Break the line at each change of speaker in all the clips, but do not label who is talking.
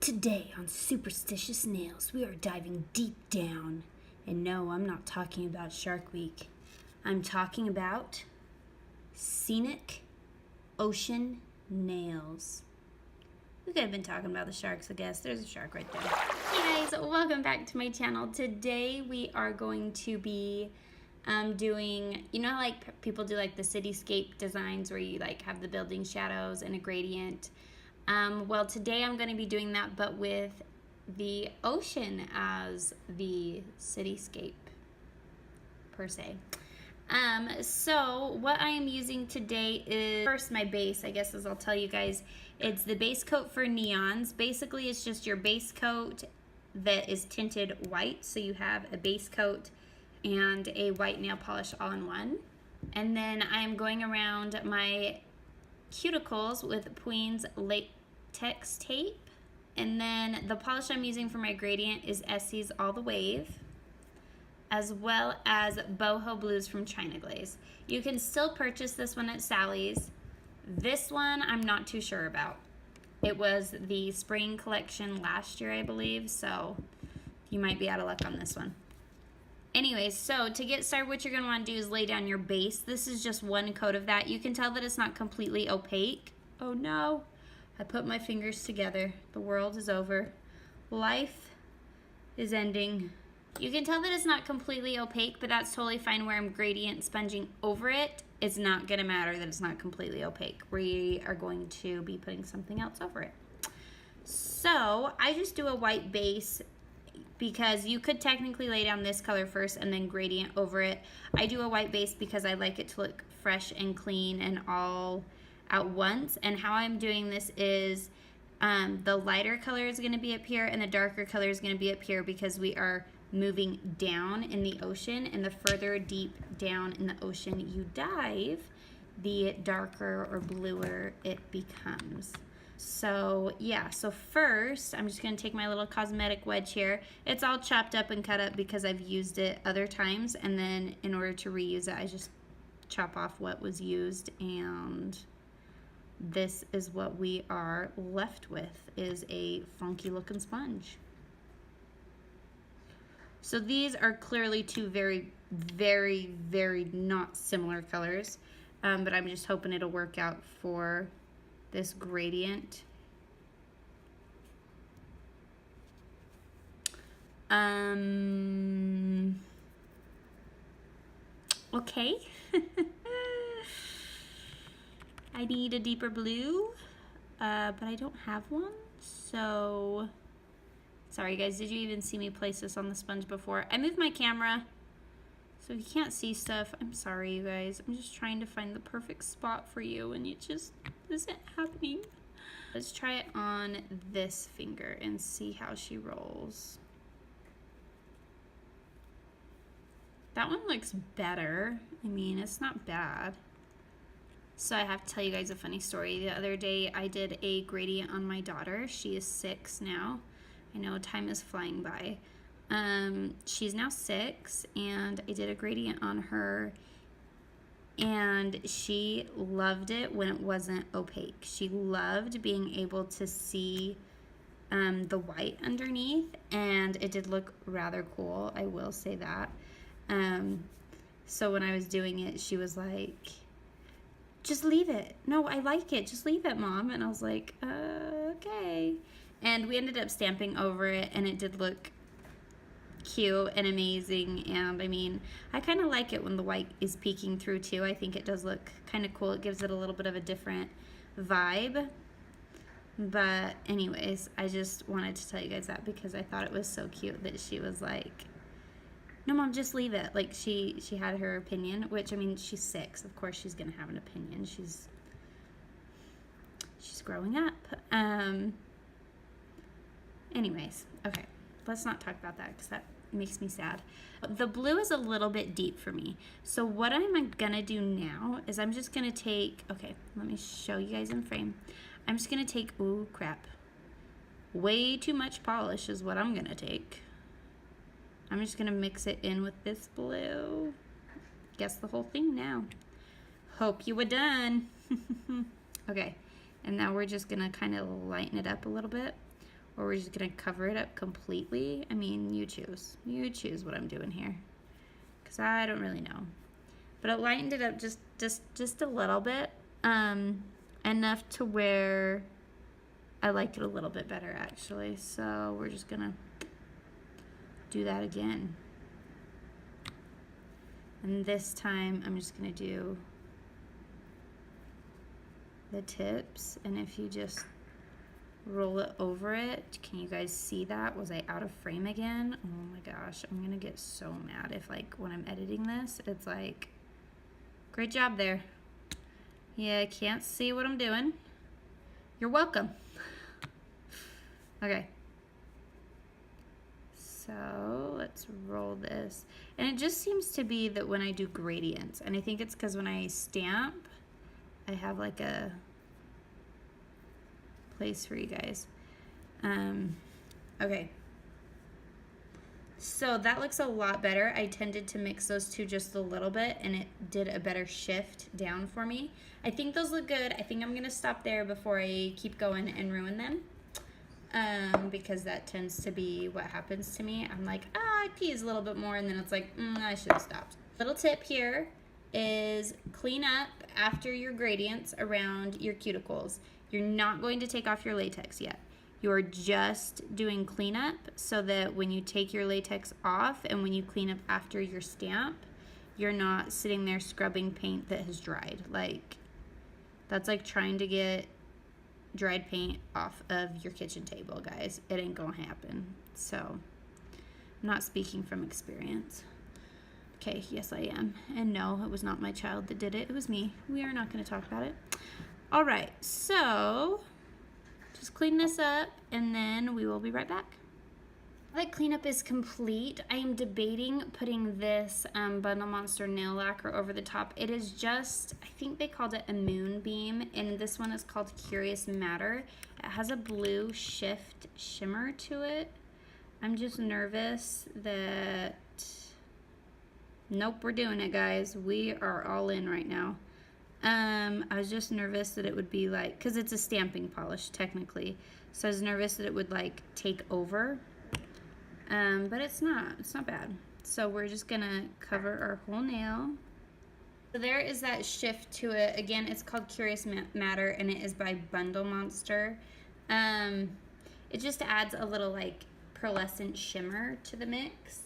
Today on Superstitious Nails, we are diving deep down. And no, I'm not talking about Shark Week. I'm talking about scenic ocean nails. We could have been talking about the sharks, I guess. There's a shark right there. Hey guys, welcome back to my channel. Today we are going to be doing, you know how like people do like the cityscape designs where you like have the building shadows and a gradient. Well, today I'm going to be doing that, but with the ocean as the cityscape, per se. So what I am using today is, first my base, I guess, as I'll tell you guys. It's the base coat for neons. Basically, it's just your base coat that is tinted white. So you have a base coat and a white nail polish all in one. And then I'm going around my cuticles with Puig's latex tape, and then the polish I'm using for my gradient is Essie's All the Wave, as well as Boho Blues from China Glaze. You can still purchase this one at Sally's. This one I'm not too sure about. It was the spring collection last year, I believe, so you might be out of luck on this one. Anyways, so to get started, what you're going to want to do is lay down your base. This is just one coat of that. You can tell that it's not completely opaque. Oh no, I put my fingers together. The world is over. Life is ending. You can tell that it's not completely opaque, but that's totally fine. Where I'm gradient sponging over it, it's not going to matter that it's not completely opaque. We are going to be putting something else over it. So I just do a white base, because you could technically lay down this color first and then gradient over it. I do a white base because I like it to look fresh and clean and all at once. And how I'm doing this is the lighter color is going to be up here and the darker color is going to be up here, because we are moving down in the ocean, and the further deep down in the ocean you dive, the darker or bluer it becomes. So yeah, so first I'm just going to take my little cosmetic wedge here. It's all chopped up and cut up because I've used it other times, and then in order to reuse it I just chop off what was used, and this is what we are left with, is a funky looking sponge. So these are clearly two very, very, very not similar colors, but I'm just hoping it'll work out for this gradient. Okay. I need a deeper blue, but I don't have one, so sorry guys, did you even see me place this on the sponge before? I moved my camera, so you can't see stuff. I'm sorry, you guys. I'm just trying to find the perfect spot for you, and it just isn't happening. Let's try it on this finger and see how she rolls. That one looks better. I mean, it's not bad. So I have to tell you guys a funny story. The other day I did a gradient on my daughter. She is 6 now. I know time is flying by. She's now 6, and I did a gradient on her, and she loved it when it wasn't opaque. She loved being able to see the white underneath, and it did look rather cool, I will say that. So when I was doing it, she was like, just leave it. No, I like it. Just leave it, Mom. And I was like, okay. And we ended up stamping over it, and it did look cute and amazing. And I mean, I kind of like it when the white is peeking through too. I think it does look kind of cool. It gives it a little bit of a different vibe. But anyways, I just wanted to tell you guys that because I thought it was so cute that she was like, no, Mom, just leave it. Like she had her opinion, which, I mean, she's 6. Of course she's gonna have an opinion. She's growing up. Anyways, okay, let's not talk about that because that makes me sad. The blue is a little bit deep for me. So what I'm gonna do now is I'm just gonna take, okay, let me show you guys in frame. I'm just gonna take, ooh, crap. Way too much polish is what I'm gonna take. I'm just gonna mix it in with this blue. Guess the whole thing now. Hope you were done. Okay, and now we're just gonna kind of lighten it up a little bit or we're just gonna cover it up completely. I mean, you choose. You choose what I'm doing here, because I don't really know. But it lightened it up just a little bit, enough to where I like it a little bit better, actually. So we're just gonna do that again. And this time I'm just gonna do the tips, and if you just roll it over it, can you guys see that? Was I out of frame again? Oh my gosh, I'm gonna get so mad if, like, when I'm editing this, it's like, great job there. Yeah, I can't see what I'm doing. You're welcome. Okay. So let's roll this. And it just seems to be that when I do gradients, and I think it's because when I stamp, I have like a place for you guys. Okay. So that looks a lot better. I tended to mix those two just a little bit, and it did a better shift down for me. I think those look good. I think I'm gonna stop there before I keep going and ruin them. Because that tends to be what happens to me. I'm like, I tease a little bit more, and then it's like, I should have stopped. Little tip here is clean up after your gradients around your cuticles. You're not going to take off your latex yet. You're just doing cleanup so that when you take your latex off and when you clean up after your stamp, you're not sitting there scrubbing paint that has dried. Like, that's like trying to get dried paint off of your kitchen table, guys. It ain't gonna happen. So I'm not speaking from experience. Okay, yes I am. And no, it was not my child that did it. It was me. We are not gonna talk about it. All right, so just clean this up and then we will be right back. Now that cleanup is complete, I am debating putting this Bundle Monster nail lacquer over the top. It is just, I think they called it a moonbeam, and this one is called Curious Matter. It has a blue shift shimmer to it. I'm just nervous that, nope, we're doing it, guys. We are all in right now. I was just nervous that it would be like, because it's a stamping polish technically, so I was nervous that it would like take over. But it's not bad. So we're just gonna cover our whole nail. So there is that shift to it. Again, it's called Curious Matter, and it is by Bundle Monster. It just adds a little like pearlescent shimmer to the mix.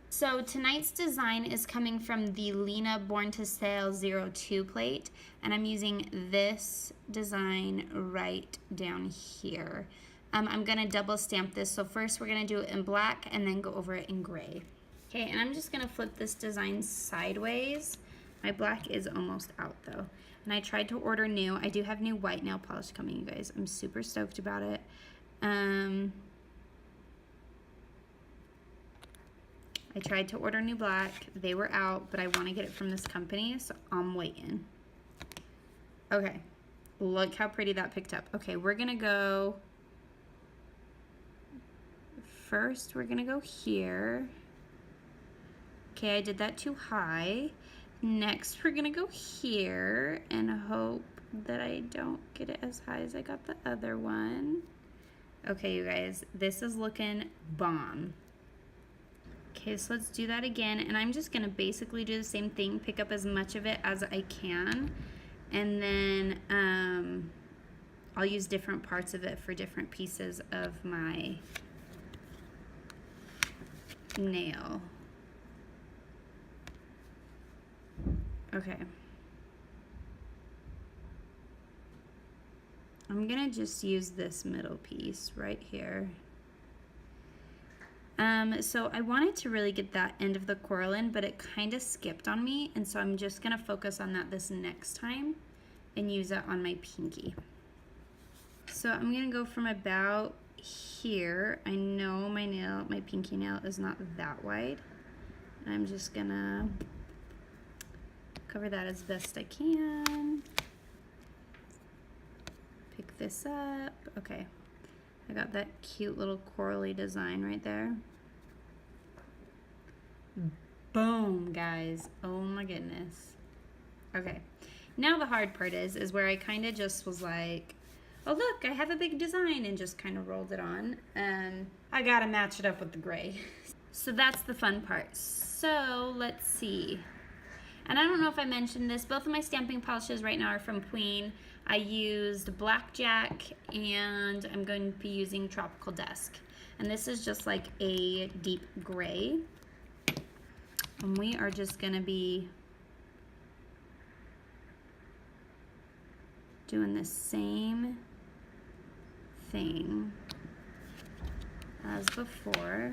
So tonight's design is coming from the Lena Born to Sail 02 plate, and I'm using this design right down here. I'm gonna double stamp this. So first we're gonna do it in black and then go over it in gray. Okay, and I'm just gonna flip this design sideways. My black is almost out though. And I tried to order new. I do have new white nail polish coming, you guys. I'm super stoked about it. I tried to order new black. They were out, but I wanna get it from this company, so I'm waiting. Okay, look how pretty that picked up. Okay, we're gonna go, first we're gonna go here. Okay, I did that too high. Next we're gonna go here and hope that I don't get it as high as I got the other one. Okay, you guys, this is looking bomb. Okay, so let's do that again, and I'm just gonna basically do the same thing, pick up as much of it as I can, and then I'll use different parts of it for different pieces of my nail. Okay. I'm gonna just use this middle piece right here. So I wanted to really get that end of the coral in, but it kind of skipped on me, and so I'm just gonna focus on that this next time and use it on my pinky. So I'm gonna go from about here. I know my pinky nail is not that wide. I'm just gonna cover that as best I can. Pick this up. Okay, I got that cute little corally design right there. Boom, guys. Oh my goodness. Okay, now the hard part is where I kind of just was like, oh look, I have a big design, and just kind of rolled it on. I gotta match it up with the gray. So that's the fun part. So let's see. And I don't know if I mentioned this, both of my stamping polishes right now are from Queen. I used Blackjack, and I'm going to be using Tropical Dusk. And this is just like a deep gray. And we are just gonna be doing the same thing as before.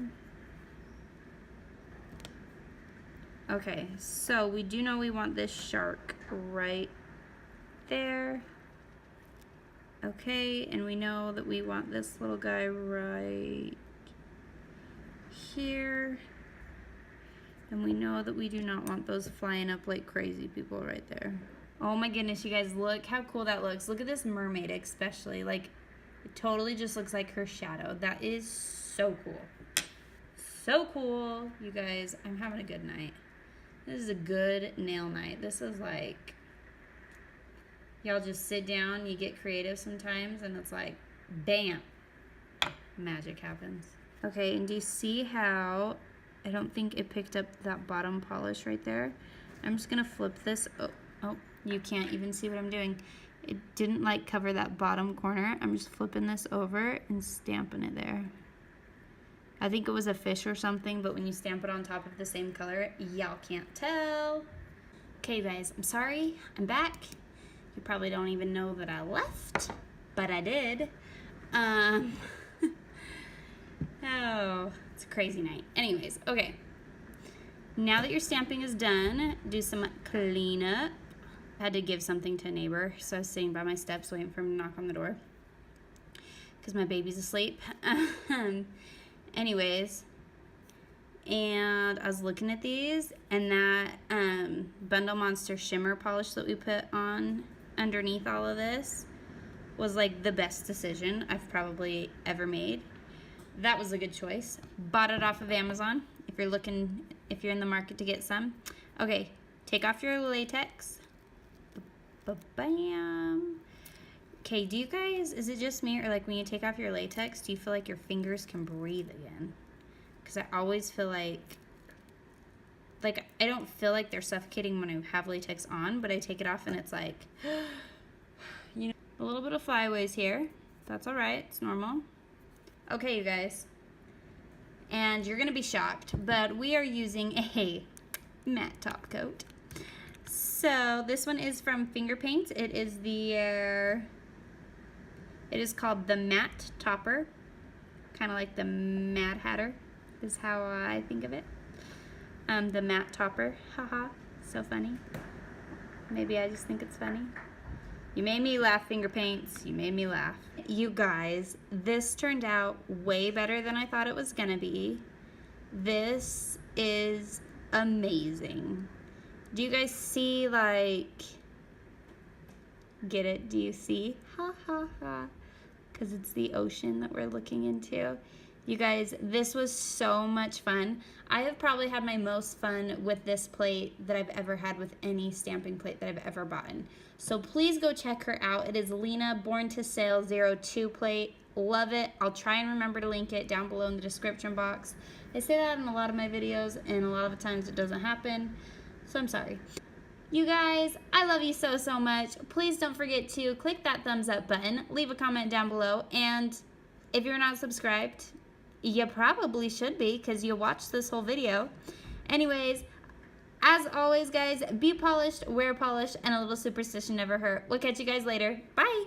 Okay, so we do know we want this shark right there. Okay, and we know that we want this little guy right here. And we know that we do not want those flying up like crazy people right there. Oh my goodness, you guys, look how cool that looks. Look at this mermaid especially. Like, it totally just looks like her shadow. That is so cool. So cool. You guys, I'm having a good night. This is a good nail night. This is like, y'all just sit down, you get creative sometimes, and it's like, bam, magic happens. Okay, and do you see how I don't think it picked up that bottom polish right there? I'm just gonna flip this. Oh, you can't even see what I'm doing. It didn't like cover that bottom corner. I'm just flipping this over and stamping it there. I think it was a fish or something, but when you stamp it on top of the same color, y'all can't tell. Okay guys, I'm sorry, I'm back. You probably don't even know that I left, but I did. Oh, it's a crazy night. Anyways, okay. Now that your stamping is done, do some cleanup. I had to give something to a neighbor, so I was sitting by my steps waiting for him to knock on the door because my baby's asleep. Anyways, and I was looking at these, and that Bundle Monster shimmer polish that we put on underneath all of this was like the best decision I've probably ever made. That was a good choice. Bought it off of Amazon if you're in the market to get some. Okay, take off your latex. Bam. Okay, do you guys, is it just me, or like when you take off your latex, do you feel like your fingers can breathe again? Because I always feel like I don't feel like they're suffocating when I have latex on, but I take it off and it's like, you know, a little bit of flyaways here. That's all right, it's normal. Okay, you guys, and you're gonna be shocked, but we are using a matte top coat. So this one is from Finger Paints. It is called the Matte Topper, kind of like the Mad Hatter is how I think of it. The Matte Topper, haha, so funny. Maybe I just think it's funny. You made me laugh, Finger Paints, you made me laugh. You guys, this turned out way better than I thought it was gonna be. This is amazing. Do you guys see, like, get it? Do you see? Ha ha ha. Because it's the ocean that we're looking into. You guys, this was so much fun. I have probably had my most fun with this plate that I've ever had with any stamping plate that I've ever bought. So please go check her out. It is Lena Born to Sail 02 plate. Love it. I'll try and remember to link it down below in the description box. I say that in a lot of my videos, and a lot of the times it doesn't happen. So I'm sorry. You guys, I love you so, so much. Please don't forget to click that thumbs up button, leave a comment down below, and if you're not subscribed, you probably should be because you watched this whole video. Anyways, as always, guys, be polished, wear polished, and a little superstition never hurt. We'll catch you guys later. Bye!